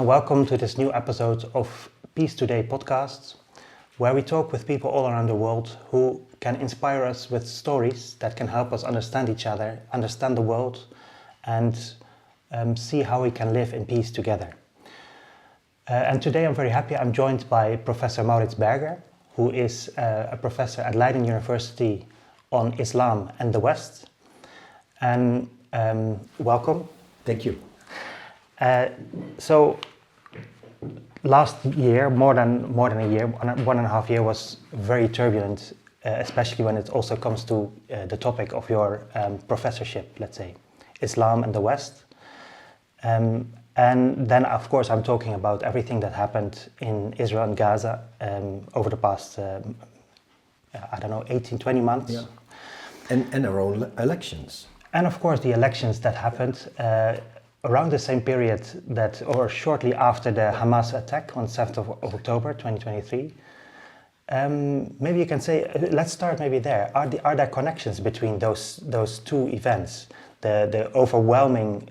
and welcome to this new episode of Peace Today podcast, where we talk with people all around the world who can inspire us with stories that can help us understand each other, understand the world, and see how we can live in peace together. And today I'm very happy. I'm joined by Professor Maurits Berger, who is a professor at Leiden University on Islam and the West. And welcome. Thank you. So last year, more than a year, 1.5 years was very turbulent, especially when it also comes to the topic of your professorship, let's say, Islam and the West. And then, of course, I'm talking about everything that happened in Israel and Gaza over the past, 18, 20 months. Yeah. And our own elections. And of course, the elections that happened around the same period or shortly after the Hamas attack on 7th of October 2023. Maybe you can say, let's start maybe there. Are there connections between those two events? The overwhelming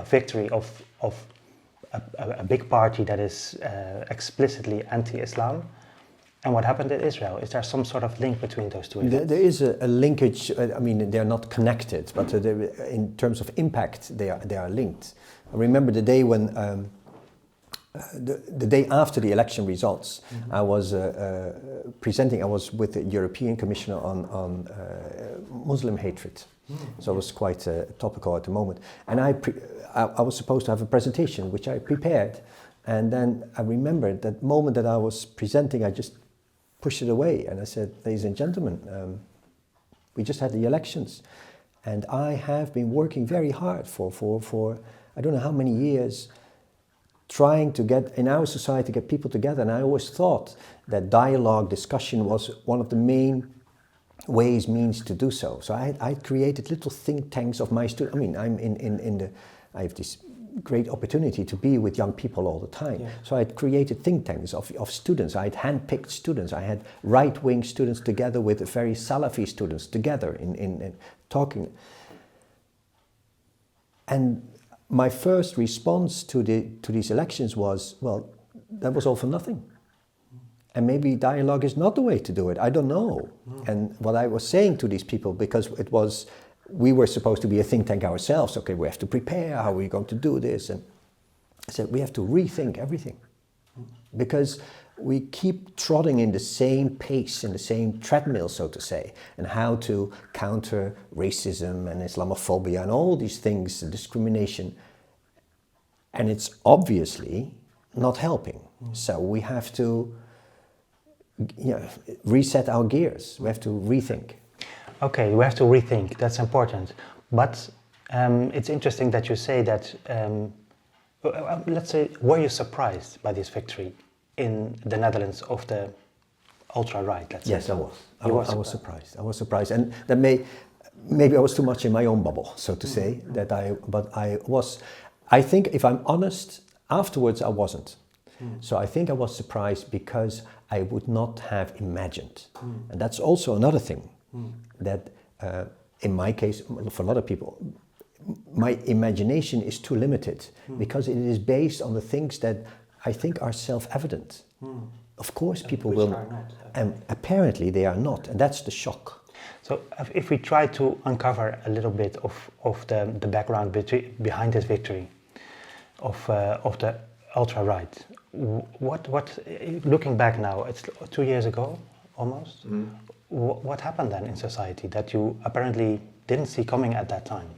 victory of a big party that is explicitly anti-Islam, and what happened in Israel? Is there some sort of link between those two events? There is a linkage. I mean, they're not connected, but in terms of impact, they are linked. I remember the day when, the day after the election results, mm-hmm. I was presenting. I was with the European Commissioner on Muslim hatred, mm-hmm. So it was quite topical at the moment. And I was supposed to have a presentation, which I prepared, and then I remembered that moment that I was presenting, I just pushed it away, and I said, ladies and gentlemen, we just had the elections, and I have been working very hard for I don't know how many years, trying to get, in our society, get people together, and I always thought that dialogue, discussion was one of the main means to do so. So I created little think tanks of my students. I mean, I have this great opportunity to be with young people all the time. Yeah. So I had created think tanks of students. I had handpicked students. I had right-wing students together with very Salafi students together in talking. And my first response to these elections was, well, that was all for nothing. And maybe dialogue is not the way to do it. I don't know. Mm. And what I was saying to these people, because we were supposed to be a think tank ourselves. Okay, we have to prepare. How are we going to do this? And I said, we have to rethink everything. Because we keep trotting in the same pace, in the same treadmill, so to say, and how to counter racism and Islamophobia and all these things, discrimination. And it's obviously not helping. So we have to reset our gears. We have to rethink. Okay, we have to rethink. That's important. But it's interesting that you say that, let's say, were you surprised by this victory in the Netherlands of the ultra-right, let's say? Yes, I was. I was surprised. I was surprised. And that maybe I was too much in my own bubble, so to say, I think, if I'm honest, afterwards I wasn't. So I think I was surprised because I would not have imagined. And that's also another thing. That in my case, for a lot of people, my imagination is too limited because it is based on the things that I think are self-evident. Of course, people will not, and apparently they are not, and that's the shock. So if we try to uncover a little bit of the background behind this victory of the ultra-right, what looking back now, it's 2 years ago almost. What happened then in society that you apparently didn't see coming at that time?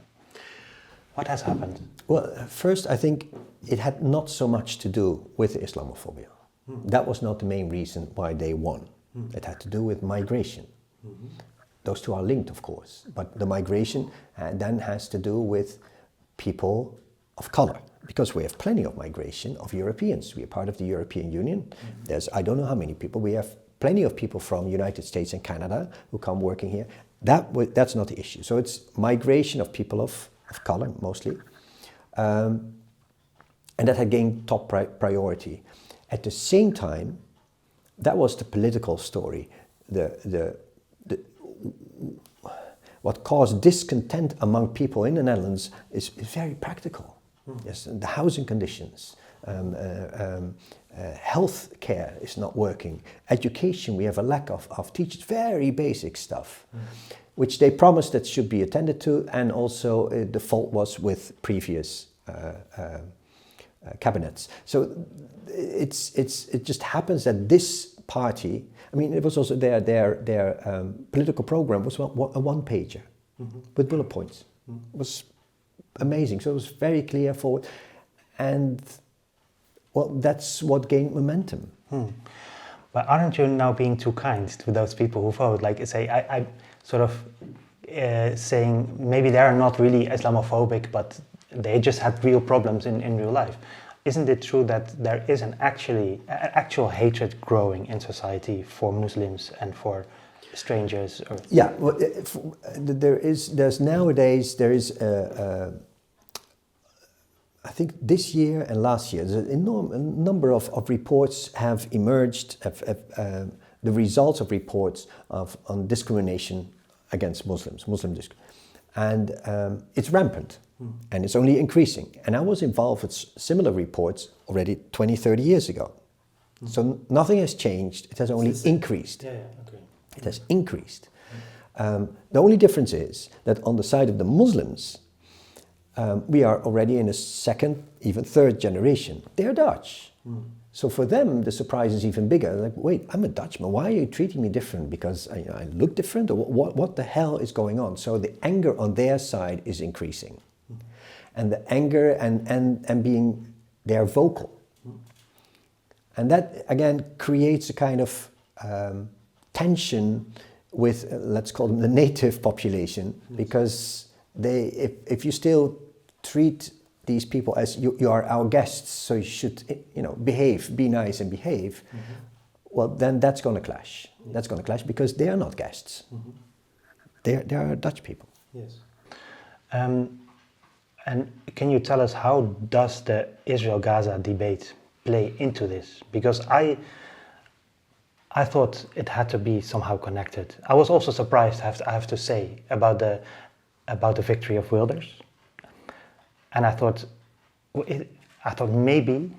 What has happened? Well, first, I think it had not so much to do with Islamophobia. That was not the main reason why they won. It had to do with migration. Those two are linked, of course, but the migration then has to do with people of color, because we have plenty of migration of Europeans. We are part of the European Union. There's, I don't know how many people, we have plenty of people from United States and Canada who come working here. That's not the issue. So it's migration of people of color, mostly. And that had gained top priority. At the same time, that was the political story. What caused discontent among people in the Netherlands is very practical. Yes, and the housing conditions, health care is not working. Education, we have a lack of teachers, very basic stuff, which they promised that should be attended to, and also the fault was with previous cabinets. So it just happens that this party, I mean, it was also their political program was a one-pager with bullet points. It was amazing. So it was very clear forward, and well, that's what gained momentum. But aren't you now being too kind to those people who vote? Like, say, I sort of saying maybe they are not really Islamophobic, but they just had real problems in real life. Isn't it true that there is an actual hatred growing in society for Muslims and for strangers? Or? Yeah, well, there's nowadays I think this year and last year, there's a number of reports have emerged, the results of reports on discrimination against Muslims, and it's rampant, and it's only increasing. And I was involved with similar reports already 20, 30 years ago. So nothing has changed, it has only increased. Yeah, okay. It has increased. The only difference is that on the side of the Muslims, we are already in a second, even third generation. They're Dutch. So for them, the surprise is even bigger. Like, wait, I'm a Dutchman. Why are you treating me different? Because I look different? Or what the hell is going on? So the anger on their side is increasing. And the anger and being, they're vocal. And that, again, creates a kind of tension with, let's call them the native population, because if you still treat these people as you are our guests, so you should behave, be nice and behave, well, then that's going to clash. That's going to clash because they are not guests. They are Dutch people. Yes. And can you tell us, how does the Israel-Gaza debate play into this? Because I thought it had to be somehow connected. I was also surprised, I have to say, about the victory of Wilders, and I thought maybe,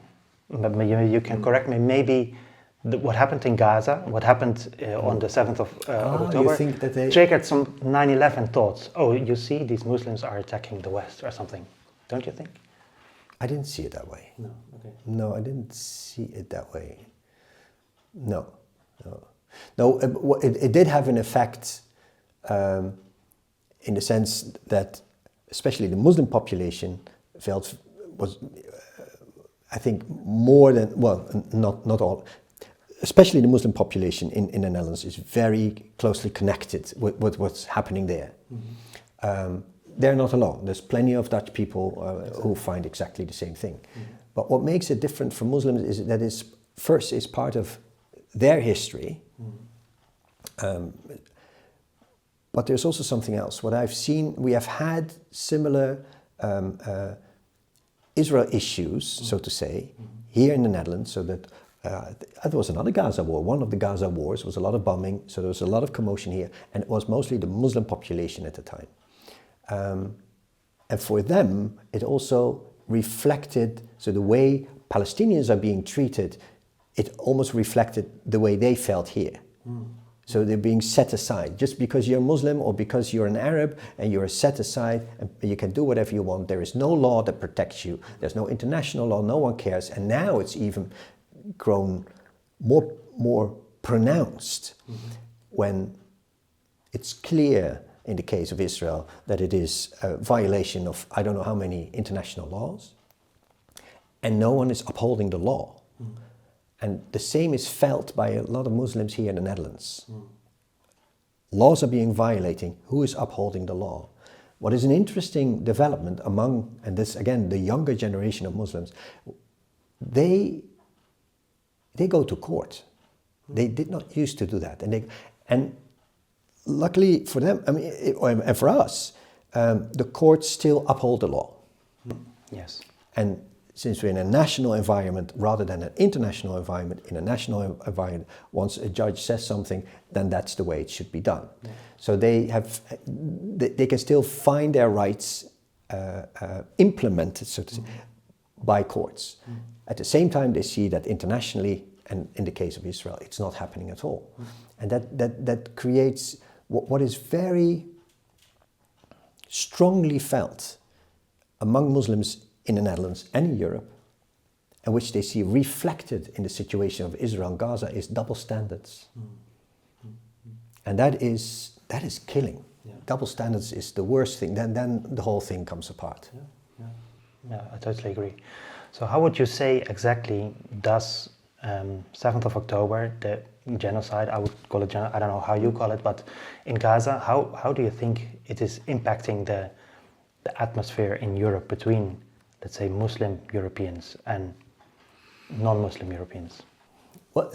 but you can correct me, maybe what happened in Gaza, what happened on the 7th of October, you think that they triggered some 9/11 thoughts. Oh, you see, these Muslims are attacking the West or something. Don't you think? I didn't see it that way. No. Okay. No, I didn't see it that way. No. It did have an effect in the sense that especially the Muslim population was I think more than, well, not all, especially the Muslim population in the Netherlands is very closely connected with what's happening there. They're not alone. There's plenty of Dutch people who find exactly the same thing. But what makes it different for Muslims is that it's part of their history. But there's also something else. What I've seen, we have had similar Israel issues, so to say, here in the Netherlands, so that there was another Gaza war. One of the Gaza wars was a lot of bombing, so there was a lot of commotion here, and it was mostly the Muslim population at the time. And for them, it also reflected, so the way Palestinians are being treated, it almost reflected the way they felt here. So they're being set aside. Just because you're Muslim or because you're an Arab and you're set aside and you can do whatever you want, there is no law that protects you. There's no international law, no one cares. And now it's even grown more pronounced when it's clear in the case of Israel that it is a violation of I don't know how many international laws, and no one is upholding the law. And the same is felt by a lot of Muslims here in the Netherlands. Laws are being violated. Who is upholding the law? What is an interesting development among, and this again, the younger generation of Muslims, they go to court. They did not used to do that. And luckily for them, I mean, and for us, the courts still uphold the law. Yes. And since we're in a national environment rather than an international environment, in a national environment, once a judge says something, then that's the way it should be done. Yeah. So they can still find their rights implemented, so to say, by courts. At the same time, they see that internationally, and in the case of Israel, it's not happening at all. And that creates what is very strongly felt among Muslims in the Netherlands and in Europe, and which they see reflected in the situation of Israel and Gaza, is double standards. And that is killing. Yeah. Double standards is the worst thing. Then the whole thing comes apart. Yeah, I totally agree. So how would you say exactly does 7th of October, the genocide, I would call it genocide, I don't know how you call it, but in Gaza, how do you think it is impacting the atmosphere in Europe between, let's say, Muslim Europeans and non-Muslim Europeans? Well,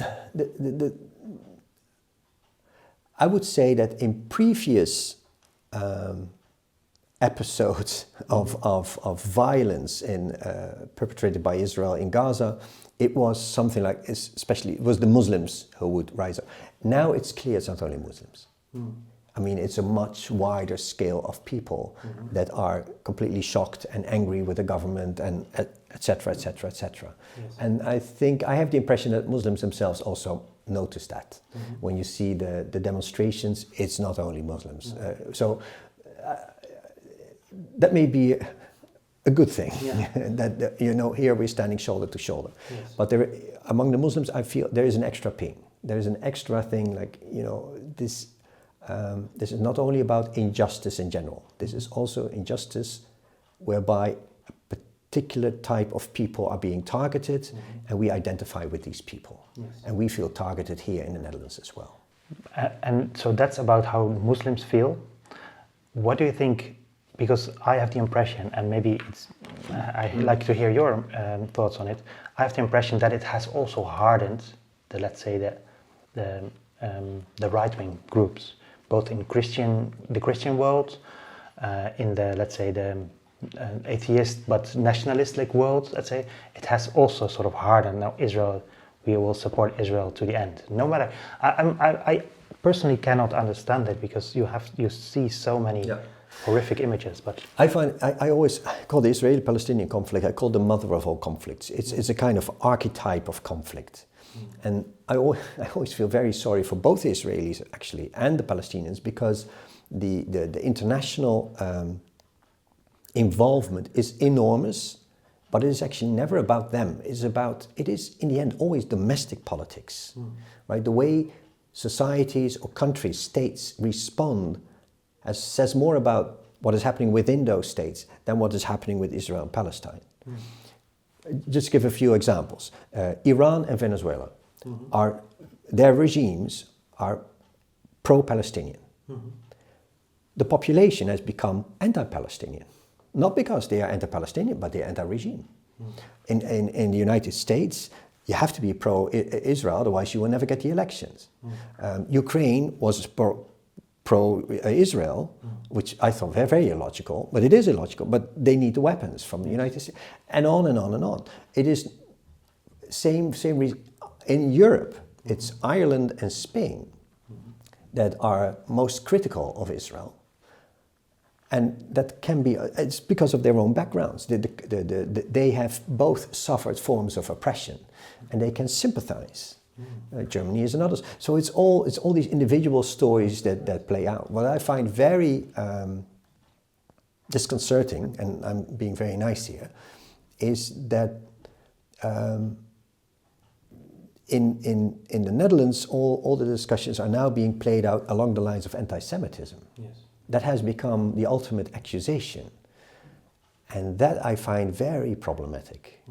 I would say that in previous episodes of violence perpetrated by Israel in Gaza, it was something like, especially, it was the Muslims who would rise up. Now it's clear it's not only Muslims. I mean, it's a much wider scale of people that are completely shocked and angry with the government, and et cetera, et cetera, et cetera. Yes. And I think, I have the impression that Muslims themselves also notice that. When you see the demonstrations, it's not only Muslims. So that may be a good thing, that here we're standing shoulder to shoulder. Yes. But among the Muslims, I feel there is an extra ping. There is an extra thing, like, this is not only about injustice in general. This is also injustice whereby a particular type of people are being targeted, and we identify with these people. Yes. And we feel targeted here in the Netherlands as well. And so that's about how Muslims feel. What do you think? Because I have the impression, and maybe I'd like to hear your thoughts on it. I have the impression that it has also hardened the right-wing groups, both in the Christian world, in the atheist but nationalistic world. Let's say it has also sort of hardened. Now Israel, we will support Israel to the end. No matter, I personally cannot understand it, because you see so many. Yeah. Horrific images, but I always call the Israeli-Palestinian conflict, I call the mother of all conflicts. It's a kind of archetype of conflict. And I always feel very sorry for both the Israelis, actually, and the Palestinians, because the international involvement is enormous, but it is actually never about them. It is in the end always domestic politics, right? The way societies or countries, states respond says more about what is happening within those states than what is happening with Israel and Palestine. Just give a few examples. Iran and Venezuela, their regimes are pro-Palestinian. The population has become anti-Palestinian, not because they are anti-Palestinian, but they are anti-regime. In the United States, you have to be pro-Israel, otherwise you will never get the elections. Ukraine was pro-Israel, which I thought very, very illogical, but it is illogical, but they need the weapons from the United States, and on and on and on. It is same reason. In Europe, it's Ireland and Spain that are most critical of Israel. And that can be, it's because of their own backgrounds. They have both suffered forms of oppression, and they can sympathize. Germany is another. So it's all these individual stories that play out. What I find very disconcerting, and I'm being very nice here, is that in the Netherlands, all the discussions are now being played out along the lines of anti-Semitism. Yes. That has become the ultimate accusation, and that I find very problematic.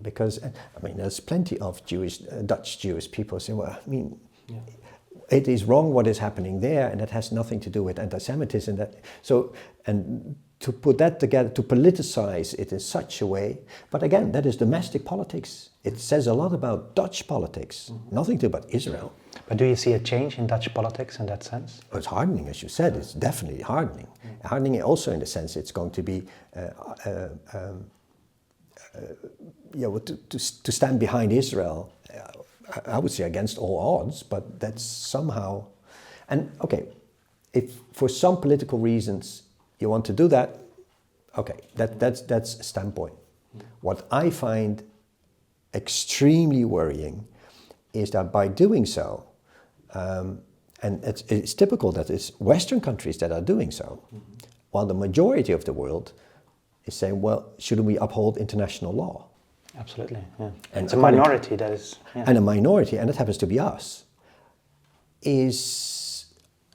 Because, I mean, there's plenty of Dutch Jewish people saying, well, I mean, it is wrong what is happening there, and that has nothing to do with anti-Semitism. And to put that together, to politicize it in such a way, but again, that is domestic politics. It says a lot about Dutch politics, nothing to do about Israel. But do you see a change in Dutch politics in that sense? Well, it's hardening, as you said. It's definitely hardening. Hardening also in the sense it's going to be to stand behind Israel, I would say against all odds, but that's somehow, and okay, if for some political reasons you want to do that, Okay, that's a standpoint. What I find extremely worrying is that by doing so, and it's typical that it's Western countries that are doing so, while the majority of the world is saying, well, shouldn't we uphold international law? Absolutely, yeah. And it's a minority that is... Yeah. And a minority, and it happens to be us, is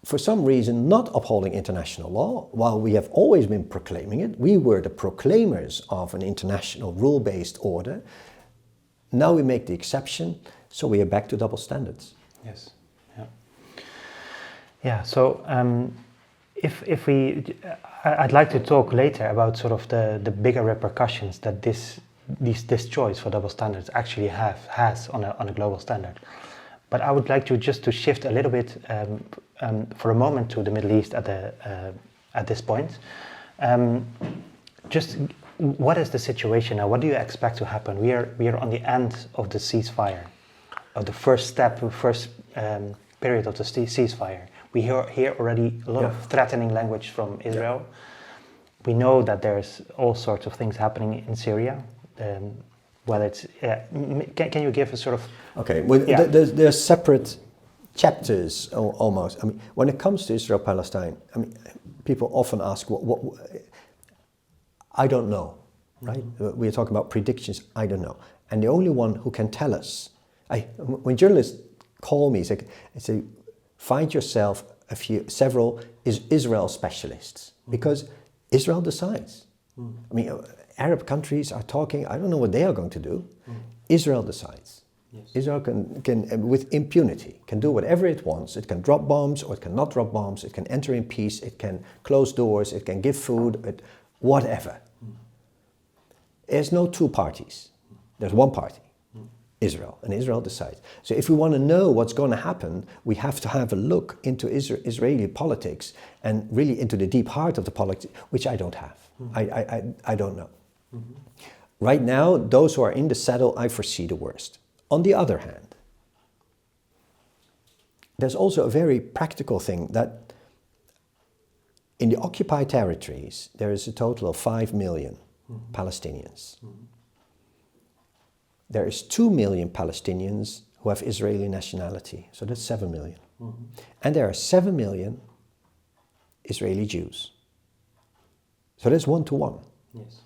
for some reason not upholding international law, while we have always been proclaiming it. We were the proclaimers of an international rule-based order. Now we make the exception, so we are back to double standards. Yes, yeah. Yeah, so if we... I'd like to talk later about sort of the bigger repercussions that this choice for double standards actually has on a global standard. But I would like to just to shift a little bit for a moment to the Middle East at this point. Just what is the situation now? What do you expect to happen? We are on the end of the ceasefire, of the first period of the ceasefire. We hear already a lot of threatening language from Israel. We know that there's all sorts of things happening in Syria. Well, it's can you give a sort of... Okay, well, there's separate chapters almost. I mean, when it comes to Israel-Palestine, I mean, people often ask, what I don't know, right? We're talking about predictions, I don't know. And the only one who can tell us, when journalists call me, say, find yourself several Israel specialists, because Israel decides. I mean, Arab countries are talking, I don't know what they are going to do. Israel decides. Yes. Israel can, with impunity, can do whatever it wants. It can drop bombs or it can not drop bombs. It can enter in peace. It can close doors. It can give food, whatever. There's no two parties. There's one party, Israel, and Israel decides. So if we want to know what's going to happen, we have to have a look into Israeli politics and really into the deep heart of the politics, which I don't have. I don't know. Right now, those who are in the saddle, I foresee the worst. On the other hand, there's also a very practical thing that in the occupied territories, there is a total of 5 million Palestinians. There is 2 million Palestinians who have Israeli nationality, so that's 7 million. And there are 7 million Israeli Jews. So that's 1 to 1. Yes.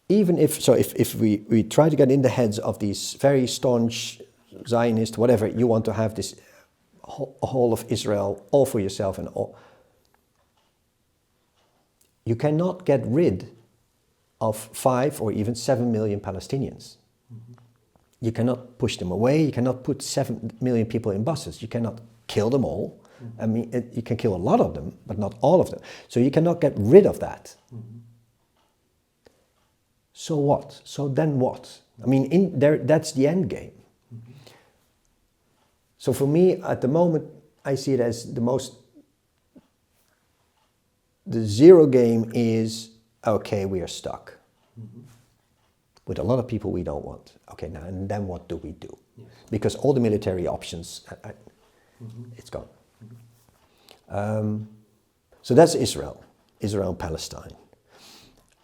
Even if we try to get in the heads of these very staunch Zionists, whatever, you want to have this whole of Israel all for yourself and all, you cannot get rid of 5 or even 7 million Palestinians. You cannot push them away. You cannot put 7 million people in buses. You cannot kill them all. I mean, you can kill a lot of them, but not all of them. So you cannot get rid of that. So what? So then what? I mean, that's the end game. So for me, at the moment, I see it as the zero game is, okay, we are stuck with a lot of people we don't want. Okay, now, and then what do we do? Yes. Because all the military options, it's gone. So that's Israel and Palestine.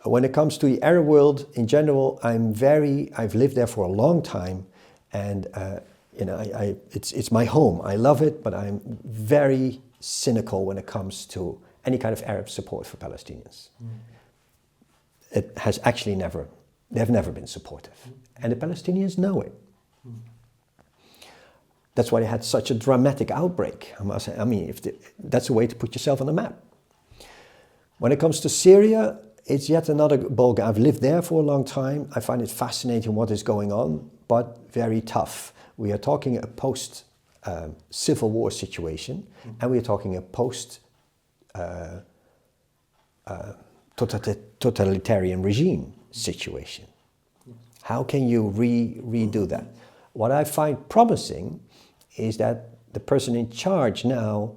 When it comes to the Arab world in general, I've lived there for a long time, and it's my home. I love it, but I'm very cynical when it comes to any kind of Arab support for Palestinians. It has actually they've never been supportive, and the Palestinians know it. That's why they had such a dramatic outbreak. I mean, that's a way to put yourself on the map. When it comes to Syria, it's yet another ballgame. I've lived there for a long time. I find it fascinating what is going on, but very tough. We are talking a post-civil war situation, and we are talking a post-totalitarian regime situation. How can you redo that? What I find promising is that the person in charge now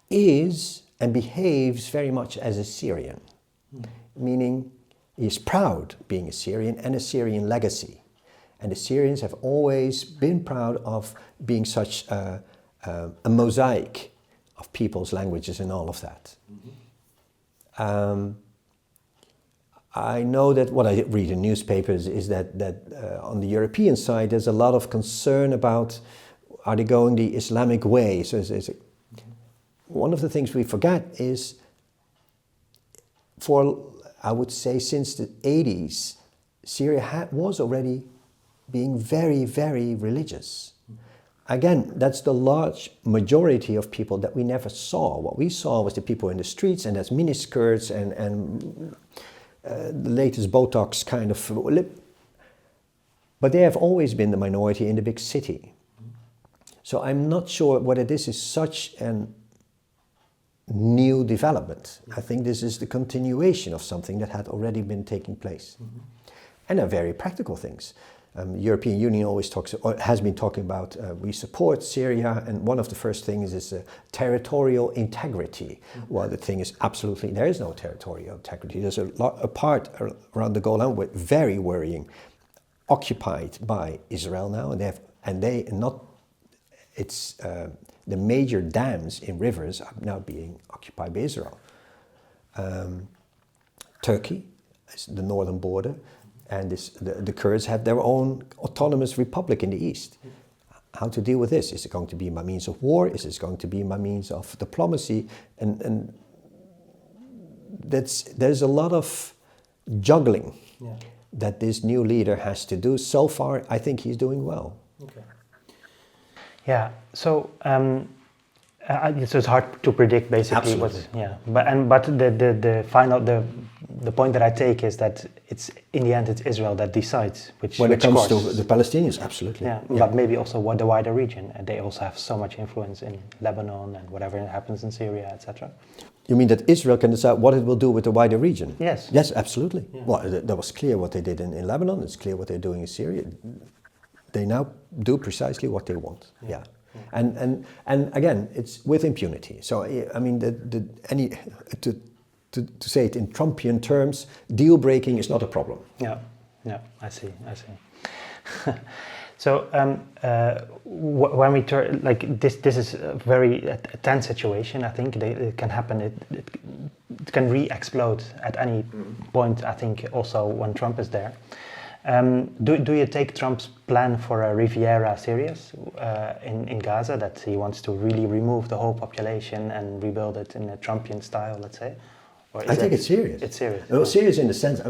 is and behaves very much as a Syrian. Meaning he is proud being a Syrian and a Syrian legacy. And the Syrians have always been proud of being such a mosaic of peoples, languages, and all of that. I know that what I read in newspapers is that on the European side there's a lot of concern about, are they going the Islamic way? So one of the things we forget is, I would say since the 80s, Syria was already being very, very religious. Again, that's the large majority of people that we never saw. What we saw was the people in the streets, and that's miniskirts and the latest Botox kind of lip. But they have always been the minority in the big city. So I'm not sure whether this is such a new development. I think this is the continuation of something that had already been taking place. And they're very practical things. European Union always talks, or has been talking about, we support Syria, and one of the first things is territorial integrity. Well, the thing is, absolutely, there is no territorial integrity. There's a part around the Golan, very worrying, occupied by Israel now, the major dams in rivers are now being occupied by Israel. Turkey is the northern border. And the Kurds have their own autonomous republic in the east. How to deal with this? Is it going to be by means of war? Is it going to be by means of diplomacy? And there's a lot of juggling that this new leader has to do. So far, I think he's doing well. Okay. Yeah. So it's hard to predict basically. Absolutely. But the final the point that I take is that it's in the end it's Israel that decides when it comes course. to the Palestinians, absolutely. Yeah, but maybe also the wider region. They also have so much influence in Lebanon and whatever happens in Syria, etc. You mean that Israel can decide what it will do with the wider region? Yes. Yes, absolutely. Yeah. Well, that was clear what they did in Lebanon. It's clear what they're doing in Syria. They now do precisely what they want. Yeah. And again, it's with impunity. So I mean, to say it in Trumpian terms, deal breaking is not a problem. Yeah, I see. So when we turn this is a very tense situation. I think it can happen. It can re-explode at any point. I think also when Trump is there. Do you take Trump's plan for a Riviera serious in Gaza, that he wants to really remove the whole population and rebuild it in a Trumpian style, let's say? Or I think it's serious. It's serious. No, serious in the sense,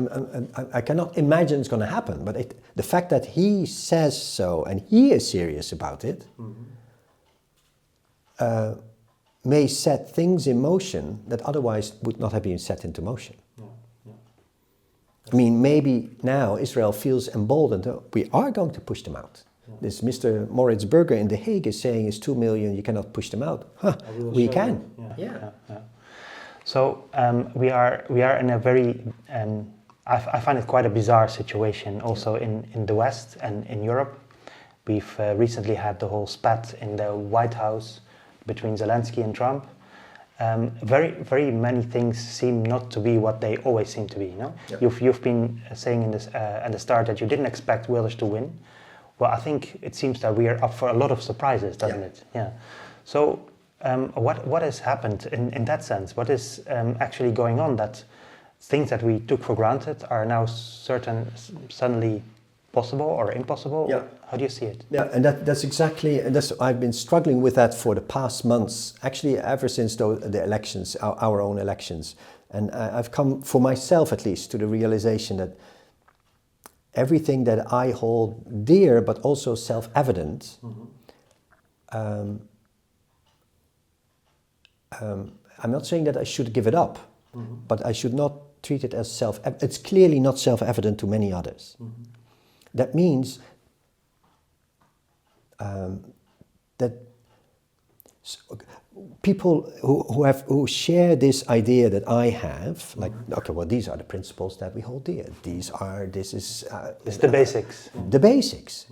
I cannot imagine it's going to happen, but the fact that he says so and he is serious about it may set things in motion that otherwise would not have been set into motion. I mean, maybe now Israel feels emboldened. We are going to push them out. This Mr. Maurits Berger in The Hague is saying it's 2 million, you cannot push them out. We can. Yeah. So we are in a very, I find it quite a bizarre situation also in the West and in Europe. We've recently had the whole spat in the White House between Zelensky and Trump. Very, very many things seem not to be what they always seem to be. No, you've been saying in this at the start that you didn't expect Wilders to win. Well, I think it seems that we are up for a lot of surprises, doesn't it? Yeah. So, what has happened in that sense? What is actually going on that things that we took for granted are now suddenly possible or impossible? Yeah. How do you see it? Yeah, and that's exactly, and I've been struggling with that for the past months, actually ever since the elections, our own elections. And I've come, for myself at least, to the realization that everything that I hold dear, but also self-evident, I'm not saying that I should give it up, but I should not treat it as self-evident. It's clearly not self-evident to many others. That means that people who share this idea that I have, like, okay, well, these are the principles that we hold dear. It's the basics. The basics.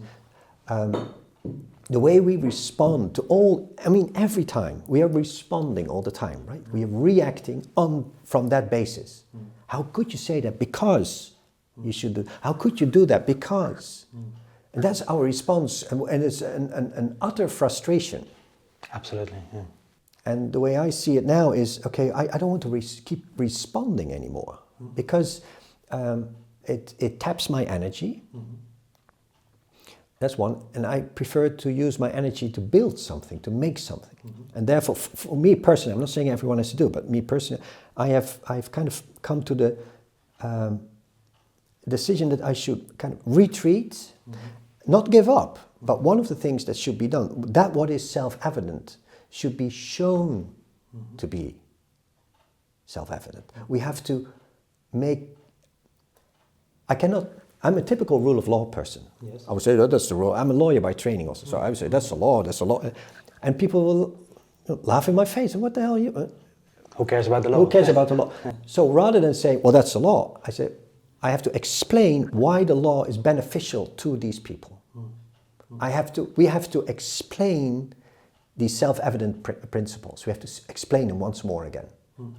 The way we respond to all, I mean, every time we are responding all the time, right? We are reacting from that basis. How could you say that? Because you should do. How could you do that? Because. And that's our response, and it's an utter frustration. Absolutely. Yeah. And the way I see it now is, okay, I don't want to keep responding anymore because it taps my energy. That's one. And I prefer to use my energy to build something, to make something. And therefore, for me personally, I'm not saying everyone has to do it, but me personally, I've kind of come to the decision that I should kind of retreat, not give up. But one of the things that should be done, that what is self-evident, should be shown to be self-evident. We have to make... I'm a typical rule of law person. Yes. I would say that's the rule. I'm a lawyer by training also, so I would say that's the law, that's the law. And people will laugh in my face. What the hell are you... Who cares about the law? Who cares about the law? So rather than say, well, that's the law, I say, I have to explain why the law is beneficial to these people. We have to explain these self-evident principles. We have to explain them once more again.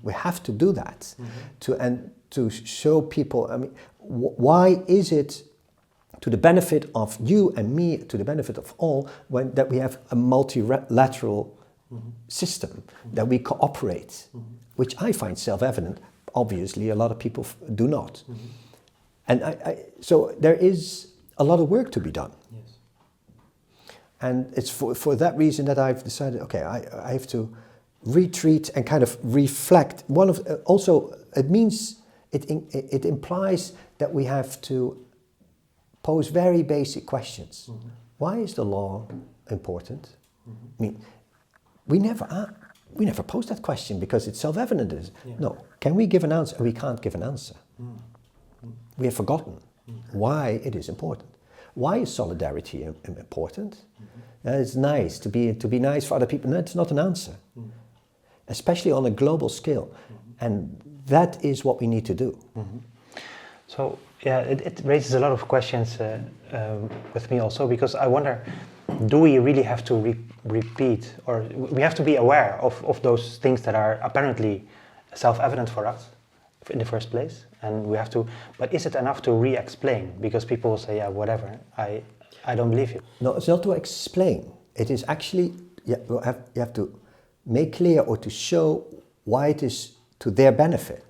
We have to do that to show people, I mean, why is it to the benefit of you and me, to the benefit of all, that we have a multilateral system, that we cooperate, which I find self-evident. Obviously, a lot of people do not. And so there is a lot of work to be done. Yes. And it's for that reason that I've decided, okay, I have to retreat and kind of reflect. Also, it means, it implies that we have to pose very basic questions. Why is the law important? I mean, we never pose that question because it's self-evident. No, can we give an answer? We can't give an answer. We have forgotten why it is important. Why is solidarity important? It's nice to be nice for other people. No, it's not an answer, especially on a global scale. And that is what we need to do. So yeah, it raises a lot of questions with me also, because I wonder, do we really have to repeat, or we have to be aware of those things that are apparently self-evident for us in the first place, and we have to, but is it enough to re-explain? Because people will say, yeah, whatever, I don't believe you. No, it's not to explain. It is actually, you have to make clear or to show why it is to their benefit.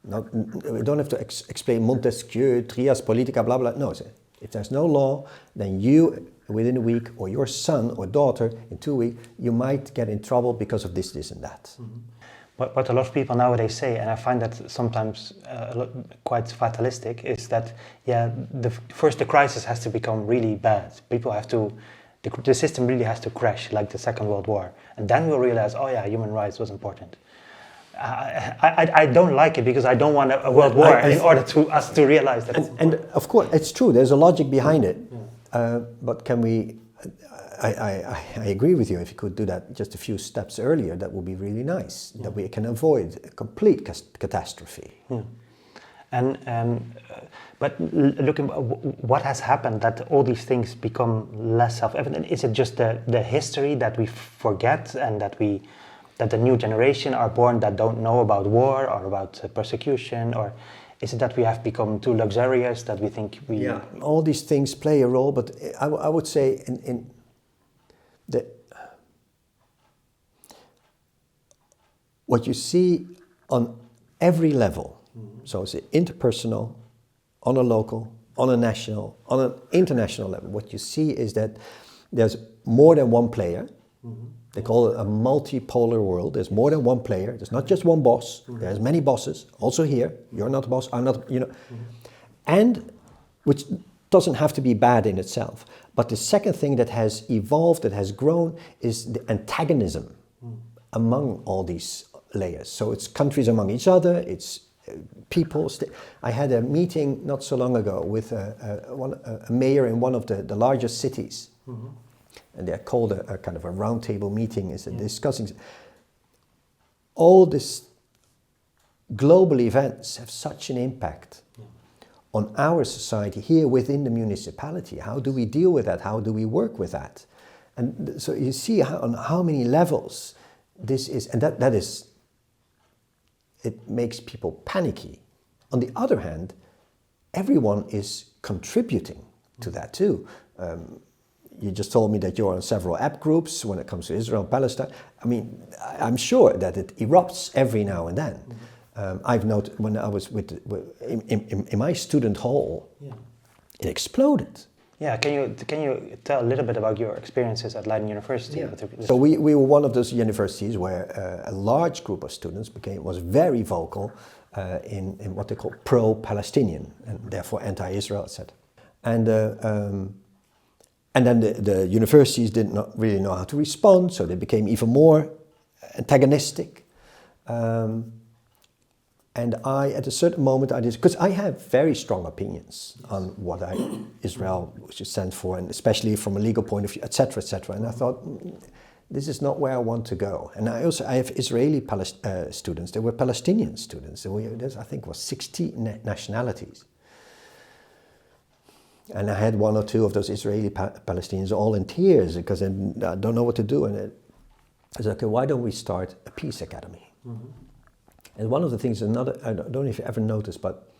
We don't have to explain Montesquieu, trias politica, blah, blah. No, if there's no law, then you, within a week, or your son or daughter, in 2 weeks, you might get in trouble because of this, this, and that. What a lot of people nowadays say, and I find that sometimes quite fatalistic, is that, yeah, first the crisis has to become really bad. People have to, the system really has to crash, like the Second World War. And then we'll realize, oh yeah, human rights was important. I don't like it because I don't want a world war in order to us to realize that. And of course, it's true, there's a logic behind it. But can we... I agree with you. If you could do that just a few steps earlier, that would be really nice. That we can avoid a complete catastrophe. And but looking, what has happened that all these things become less self-evident? Is it just the history that we forget, and that the new generation are born that don't know about war or about persecution, or is it that we have become too luxurious that we think we? Yeah, all these things play a role, but I would say in what you see on every level, so it's interpersonal, on a local, on a national, on an international level, what you see is that there's more than one player. They call it a multipolar world. There's more than one player. There's not just one boss. There's many bosses. Also here, you're not a boss, I'm not, and which doesn't have to be bad in itself. But the second thing that has evolved, that has grown, is the antagonism among all these layers. So it's countries among each other, it's people. I had a meeting not so long ago with a mayor in one of the largest cities. And they're called a kind of a roundtable meeting, is discussing all these global events have such an impact on our society here within the municipality. How do we deal with that? How do we work with that? And so you see on how many levels this is, and that is, it makes people panicky. On the other hand, everyone is contributing to that too. you just told me that you're on several app groups when it comes to Israel and Palestine. I mean, I'm sure that it erupts every now and then. I've noted when I was in my student hall, it exploded. Yeah, can you tell a little bit about your experiences at Leiden University? So we were one of those universities where a large group of students was very vocal in what they call pro-Palestinian and therefore anti-Israel, etc. And then the universities did not really know how to respond, so they became even more antagonistic. And I, at a certain moment, because I have very strong opinions on what Israel should stand for, and especially from a legal point of view, etc., etc. And I thought, this is not where I want to go. And I have Israeli students. There were Palestinian students. I think, was 60 nationalities. And I had one or two of those Israeli Palestinians all in tears because I don't know what to do. And I said, okay, why don't we start a peace academy? And one of the things, I don't know if you ever noticed, but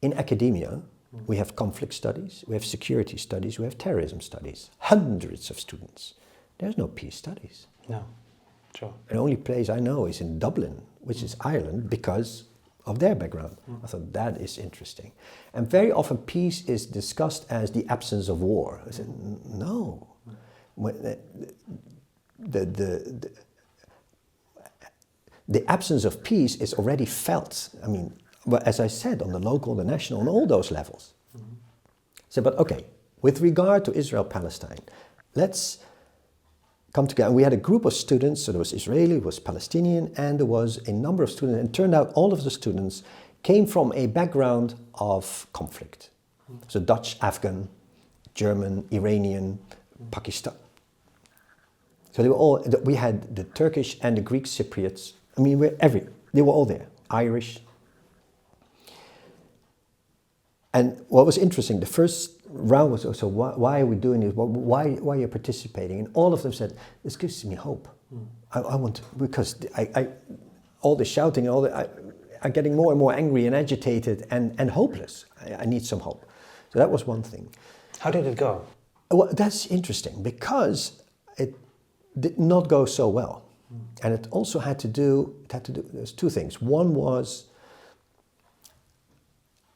in academia, we have conflict studies, we have security studies, we have terrorism studies. Hundreds of students. There's no peace studies. No, true. The only place I know is in Dublin, which is Ireland, because of their background. I thought that is interesting. And very often peace is discussed as the absence of war. I said, no. The absence of peace is already felt. I mean, as I said, on the local, the national, on all those levels. So, but okay, with regard to Israel-Palestine, let's come together. And we had a group of students, so there was Israeli, there was Palestinian, and there was a number of students. And it turned out all of the students came from a background of conflict. So Dutch, Afghan, German, Iranian, Pakistan. So they were all, we had the Turkish and the Greek Cypriots. I mean, they were all there, Irish. And what was interesting, the first round was also, why are we doing this? Why are you participating? And all of them said, this gives me hope. I want to, because all the shouting, I'm getting more and more angry and agitated and hopeless. I need some hope. So that was one thing. How did it go? Well, that's interesting because it did not go so well. And it also had to do, there's two things. One was,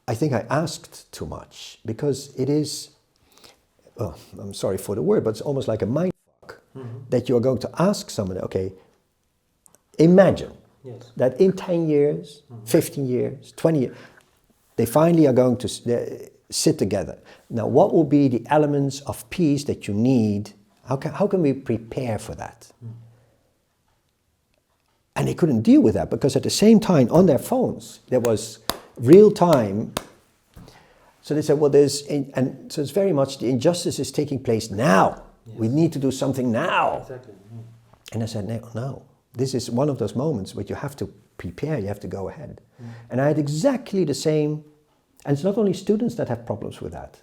I think I asked too much because it is, well, I'm sorry for the word, but it's almost like a mind fuck that you're going to ask somebody, okay, imagine that in 10 years, 15 years, 20 years, they finally are going to sit together. Now, what will be the elements of peace that you need? How can we prepare for that? And they couldn't deal with that because at the same time on their phones, there was real time. So they said, well, and so it's very much the injustice is taking place now. Yes. We need to do something now. Exactly. And I said, no, this is one of those moments where you have to prepare, you have to go ahead. And I had exactly the same, and it's not only students that have problems with that.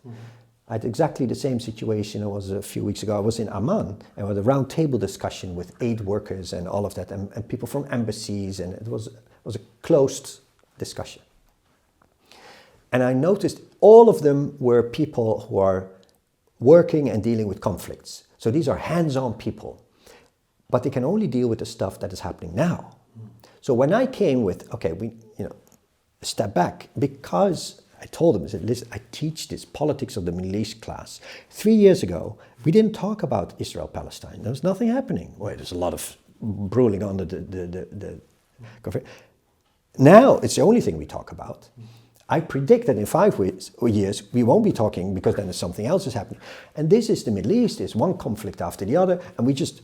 I had exactly the same situation. It was a few weeks ago. I was in Amman and we had a round table discussion with aid workers and all of that, and people from embassies, and it was a closed discussion. And I noticed all of them were people who are working and dealing with conflicts. So these are hands-on people, but they can only deal with the stuff that is happening now. So when I came with, okay, step back, because I told them, I said, listen, I teach this politics of the Middle East class. 3 years ago, we didn't talk about Israel-Palestine. There was nothing happening. Well, there's a lot of brewing under the conflict. Now, it's the only thing we talk about. I predict that in 5 years, we won't be talking because then something else is happening. And this is the Middle East. There's one conflict after the other, and we just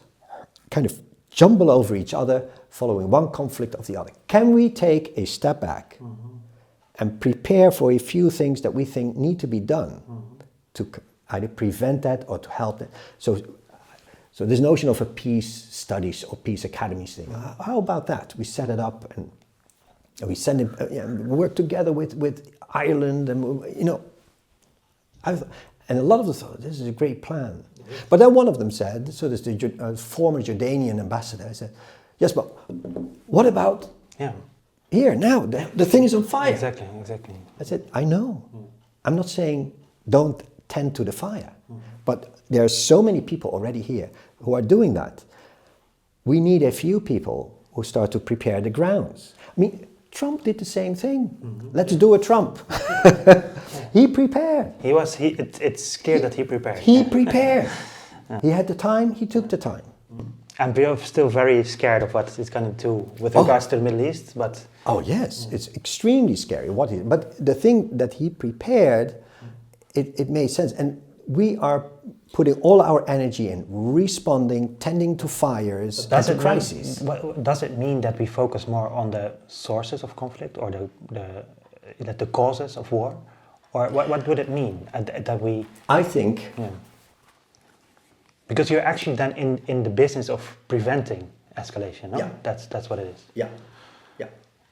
kind of jumble over each other, following one conflict of the other. Can we take a step back and prepare for a few things that we think need to be done to either prevent that or to help that? So this notion of a peace studies or peace academies thing, how about that? We set it up and we send it, we work together with Ireland, and and a lot of them thought, this is a great plan. But then one of them said, so there's the former Jordanian ambassador, I said, yes, but what about here, now, the thing is on fire. Exactly. I said, I know. I'm not saying don't tend to the fire. But there are so many people already here who are doing that. We need a few people who start to prepare the grounds. I mean, Trump did the same thing. Let's do a Trump. He prepared. It's clear that he prepared. He prepared. He had the time, he took the time. And we're still very scared of what it's going to do with regards to the Middle East, but... Oh yes, it's extremely scary. But the thing that he prepared, it made sense. And we are putting all our energy in responding, tending to fires, and to crises. Does it mean that we focus more on the sources of conflict or the causes of war? Or what would it mean that we... I think... Yeah. Because you're actually then in the business of preventing escalation, no? Yeah. That's what it is. Yeah. Yeah.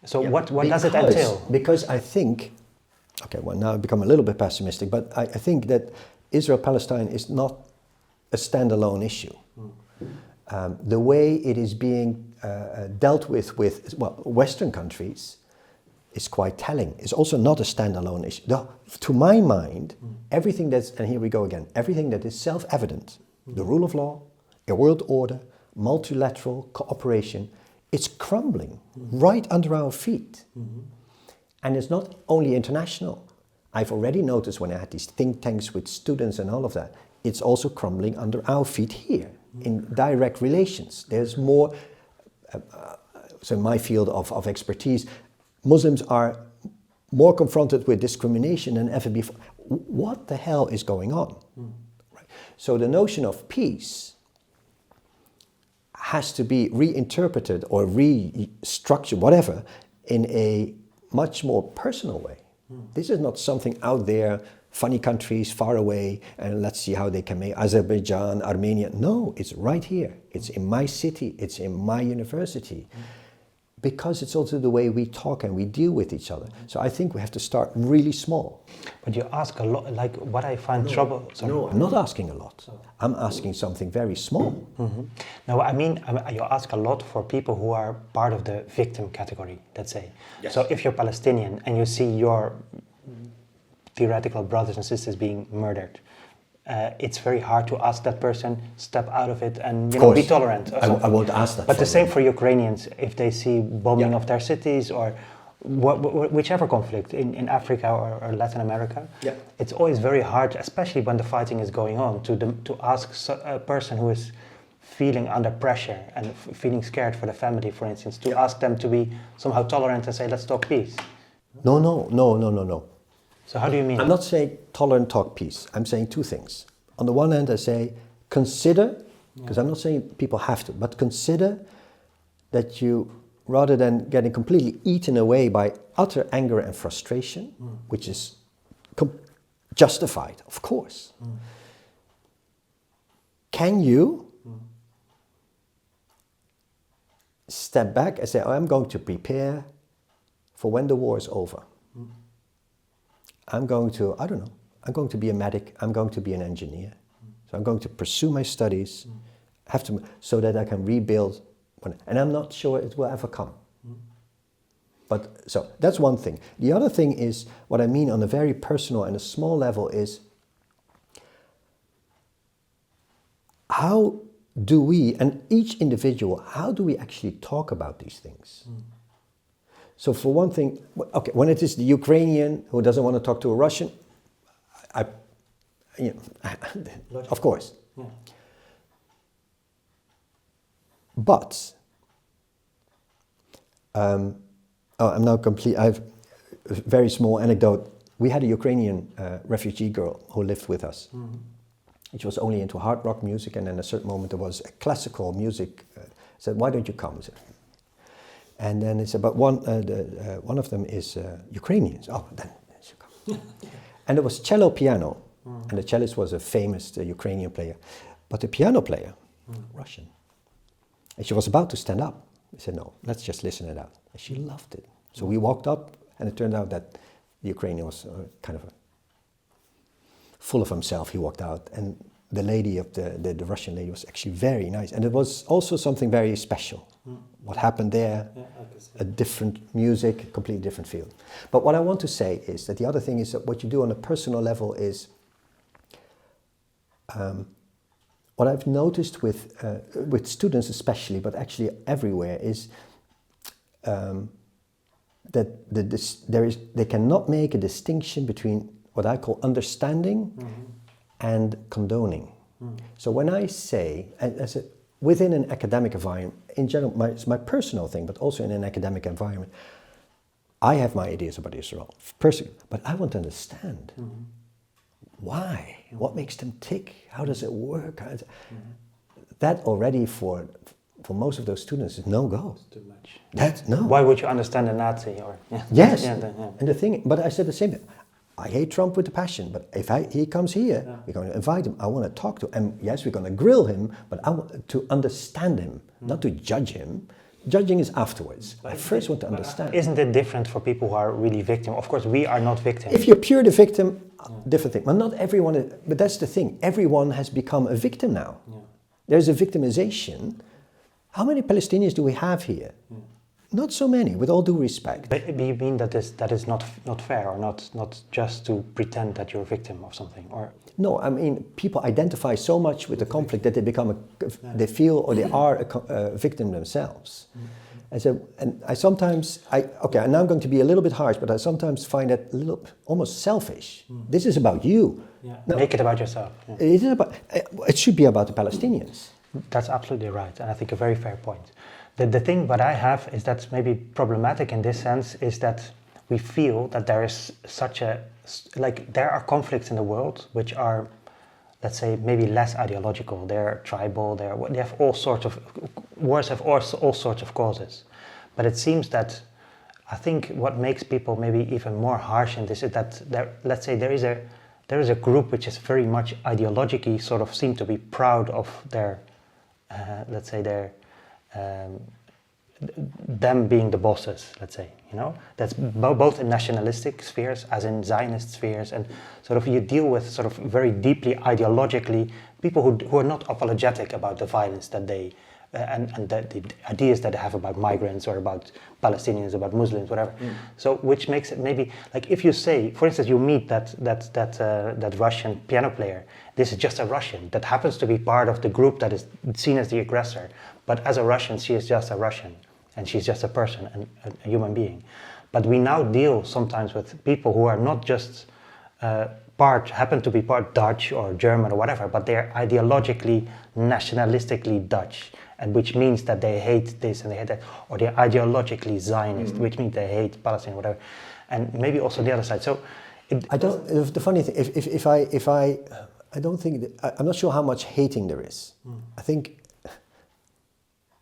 So what does it entail? Because I think, okay, well now I become a little bit pessimistic, but I think that Israel-Palestine is not a standalone issue. The way it is being dealt with Western countries is quite telling. It's also not a standalone issue. To my mind, everything that's, and here we go again, everything that is self-evident, the rule of law, a world order, multilateral cooperation, it's crumbling right under our feet. And it's not only international. I've already noticed when I had these think tanks with students and all of that, it's also crumbling under our feet here in direct relations. There's more, so in my field of expertise, Muslims are more confronted with discrimination than ever before. What the hell is going on? So the notion of peace has to be reinterpreted or restructured, whatever, in a much more personal way. This is not something out there, funny countries far away, and let's see how they can make Azerbaijan, Armenia. No, it's right here. It's in my city. It's in my university. Because it's also the way we talk and we deal with each other. So I think we have to start really small. But you ask a lot, like what I find trouble... Sorry. No, I'm not asking a lot. I'm asking something very small. No, I mean, you ask a lot for people who are part of the victim category, let's say. Yes. So if you're Palestinian and you see your theoretical brothers and sisters being murdered, it's very hard to ask that person step out of it and be tolerant. I won't ask that. But the same for Ukrainians if they see bombing of their cities or whichever conflict in Africa or Latin America. Yeah. It's always very hard, especially when the fighting is going on, to ask a person who is feeling under pressure and feeling scared for the family, for instance, to ask them to be somehow tolerant and say, let's talk peace. No. So how do you mean? I'm not saying tolerant talk peace. I'm saying two things. On the one hand, I say consider, because I'm not saying people have to, but consider that you, rather than getting completely eaten away by utter anger and frustration, which is justified, of course, can you step back and say, I'm going to prepare for when the war is over. I'm going to, I'm going to be a medic, I'm going to be an engineer. So I'm going to pursue my studies, so that I can rebuild, and I'm not sure it will ever come. But so that's one thing. The other thing is, what I mean on a very personal and a small level is, how do we, and each individual, how do we actually talk about these things? So for one thing, okay, when it is the Ukrainian who doesn't want to talk to a Russian, of course. Yeah. But, I'm now complete. I have a very small anecdote. We had a Ukrainian refugee girl who lived with us. She was only into hard rock music, and then at a certain moment there was a classical music. Said, why don't you come? And then it's about one of them is Ukrainians. Oh, then she come. And there was cello piano, and the cellist was a famous Ukrainian player, but the piano player, Russian. And she was about to stand up. I said, no, let's just listen it out. And she loved it. So we walked up, and it turned out that the Ukrainian was kind of full of himself. He walked out, and the lady of the Russian lady was actually very nice. And it was also something very special. What happened there, a different music, completely different field. But what I want to say is that the other thing is that what you do on a personal level is what I've noticed with students especially, but actually everywhere, is that they cannot make a distinction between what I call understanding and condoning. So when I say, within an academic environment, in general, it's my personal thing, but also in an academic environment, I have my ideas about Israel, personally, but I want to understand why, what makes them tick, how does it work? That already for most of those students is no go. It's too much. That's no. Why would you understand a Nazi? Or Yes, yeah. And the thing, but I said the same thing. I hate Trump with a passion, but if he comes here, we're going to invite him. I want to talk to him. And yes, we're going to grill him, but I want to understand him, not to judge him. Judging is afterwards. I first want to understand. Isn't it different for people who are really victim? Of course, we are not victims. If you're pure the victim, different thing. But not everyone is, but that's the thing. Everyone has become a victim now. Yeah. There's a victimization. How many Palestinians do we have here? Not so many, with all due respect. But you mean that is not fair, or not just to pretend that you're a victim of something, or? No, I mean, people identify so much with the conflict that they become they feel or they are a victim themselves. And I sometimes, and now I'm going to be a little bit harsh, but I sometimes find that a little almost selfish. This is about you. Yeah. No, make it about yourself. Yeah. It should be about the Palestinians. That's absolutely right, and I think a very fair point. The thing that I have is that's maybe problematic in this sense is that we feel that there is there are conflicts in the world which are, let's say, maybe less ideological. They're tribal. They have all sorts of wars have all sorts of causes, but it seems that I think what makes people maybe even more harsh in this is that there is a group which is very much ideologically sort of seem to be proud of their them being the bosses, let's say, that's both in nationalistic spheres as in Zionist spheres, and sort of you deal with sort of very deeply ideologically people who are not apologetic about the violence that they and the ideas that they have about migrants or about Palestinians, about Muslims, whatever. So which makes it maybe like if you say, for instance, you meet that Russian piano player. This is just a Russian that happens to be part of the group that is seen as the aggressor. But as a Russian, she is just a Russian, and she's just a person, a human being. But we now deal sometimes with people who are not just happen to be part Dutch or German or whatever, but they're ideologically, nationalistically Dutch, and which means that they hate this and they hate that, or they're ideologically Zionist, which means they hate Palestine, whatever, and maybe also the other side. So, the funny thing, I don't think I'm not sure how much hating there is. I think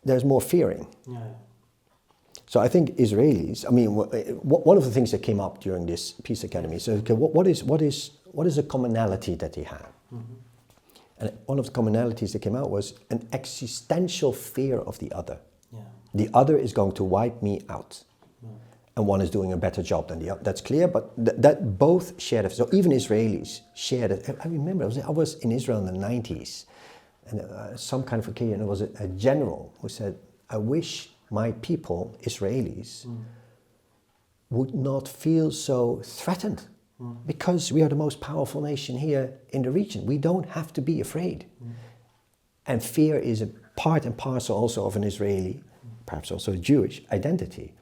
there's more fearing. Yeah. So I think Israelis. I mean, one of the things that came up during this Peace Academy. So, okay, what is a commonality that they have? And one of the commonalities that came out was an existential fear of the other. Yeah. The other is going to wipe me out. And one is doing a better job than the other. That's clear, but that both shared it. So even Israelis shared it. I remember I was in Israel in the 90s, and some kind of occasion, there was a general who said, I wish my people, Israelis, would not feel so threatened because we are the most powerful nation here in the region. We don't have to be afraid. And fear is a part and parcel also of an Israeli, perhaps also a Jewish identity.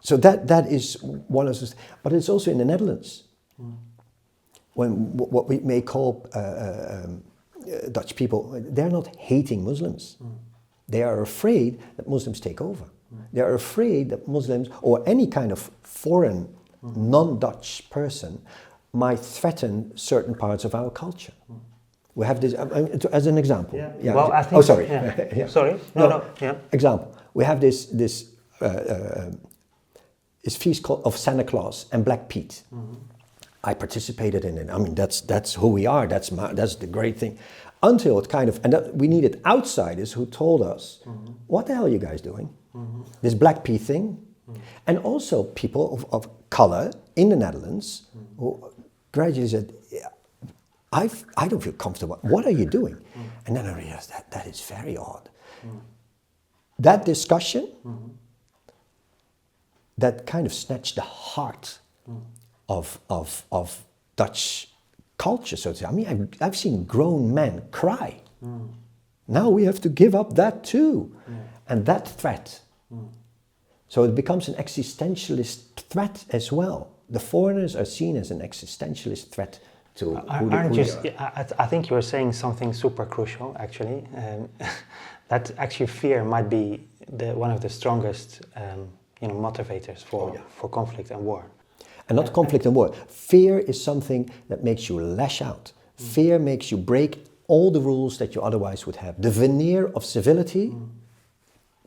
So that is one of the, but it's also in the Netherlands. When what we may call Dutch people, they're not hating Muslims. They are afraid that Muslims take over. They are afraid that Muslims or any kind of foreign, non-Dutch person might threaten certain parts of our culture. We have this as an example. Yeah. Yeah. Well, I think. Oh, sorry. Yeah. Yeah. Sorry. No. Yeah. Example. We have this feast called of Santa Claus and Black Pete. I participated in it. I mean, that's who we are. That's the great thing. Until it kind of, we needed outsiders who told us, what the hell are you guys doing? This Black Pete thing. And also people of color in the Netherlands who gradually said, I don't feel comfortable. What are you doing? And then I realized that is very odd. That discussion, that kind of snatched the heart of Dutch culture, so to say. I mean, I've seen grown men cry. Now we have to give up that too. And that threat. So it becomes an existentialist threat as well. The foreigners are seen as an existentialist threat to I think you're saying something super crucial, actually. That actually fear might be one of the strongest motivators for conflict and war. And not conflict and war. Fear is something that makes you lash out. Fear makes you break all the rules that you otherwise would have. The veneer of civility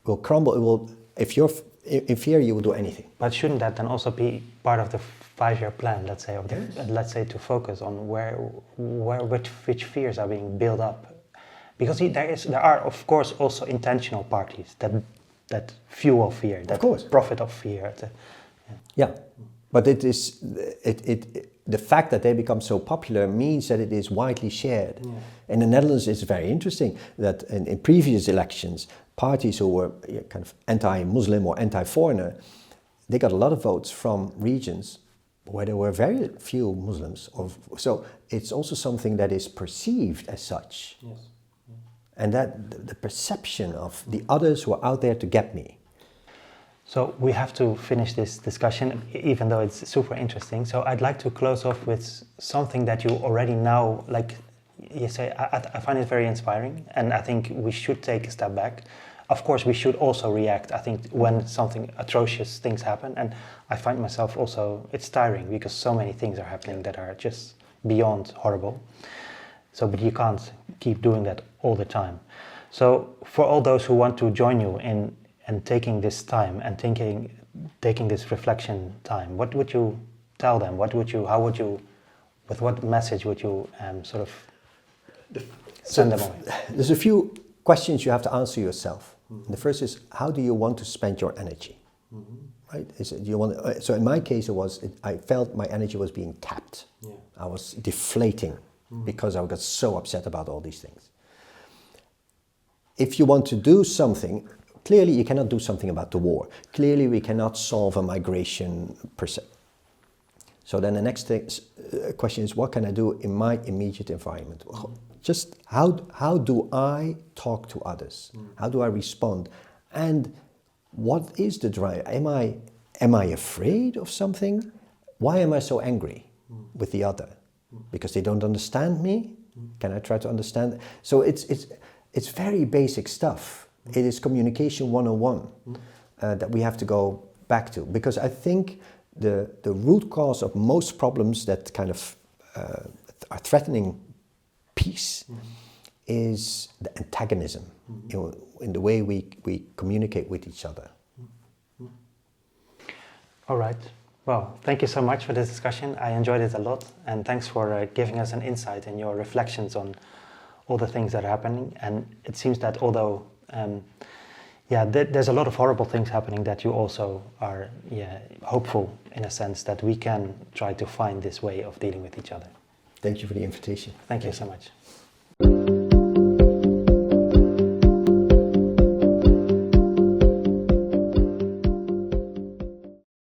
will crumble. It will, if you're in fear, you will do anything. But shouldn't that then also be part of the 5-year plan, let's say, let's say to focus on which fears are being built up? Because there are, of course, also intentional parties that fuel fear, that profit of fear. Yeah, but it is the fact that they become so popular means that it is widely shared. Yeah. In the Netherlands, it's very interesting that in previous elections, parties who were kind of anti-Muslim or anti-foreigner, they got a lot of votes from regions where there were very few Muslims. So it's also something that is perceived as such. Yes. And that the perception of the others who are out there to get me. So we have to finish this discussion, even though it's super interesting. So I'd like to close off with something that you already know, like you say, I find it very inspiring, and I think we should take a step back. Of course, we should also react, I think, when something atrocious things happen. And I find myself also, it's tiring because so many things are happening that are just beyond horrible. So, but you can't keep doing that all the time. So for all those who want to join you in taking this time and taking this reflection time, what would you tell them? With what message would you sort of send them away? There's a few questions you have to answer yourself. Mm-hmm. The first is, how do you want to spend your energy? Mm-hmm. Right? So in my case, I felt my energy was being tapped. Yeah. I was deflating because I got so upset about all these things. If you want to do something, clearly you cannot do something about the war. Clearly we cannot solve a migration per se. So then the next question is, what can I do in my immediate environment? Just how do I talk to others? How do I respond? And what is the drive? Am I afraid of something? Why am I so angry with the other? Because they don't understand me? Can I try to understand? So it's very basic stuff. It is communication 101 that we have to go back to. Because I think the root cause of most problems that kind of are threatening peace is the antagonism, in the way we communicate with each other. All right. Well, thank you so much for this discussion. I enjoyed it a lot, and thanks for giving us an insight in your reflections on all the things that are happening. And it seems that although there's a lot of horrible things happening, that you also are hopeful in a sense that we can try to find this way of dealing with each other. Thank you for the invitation. Thank you so much.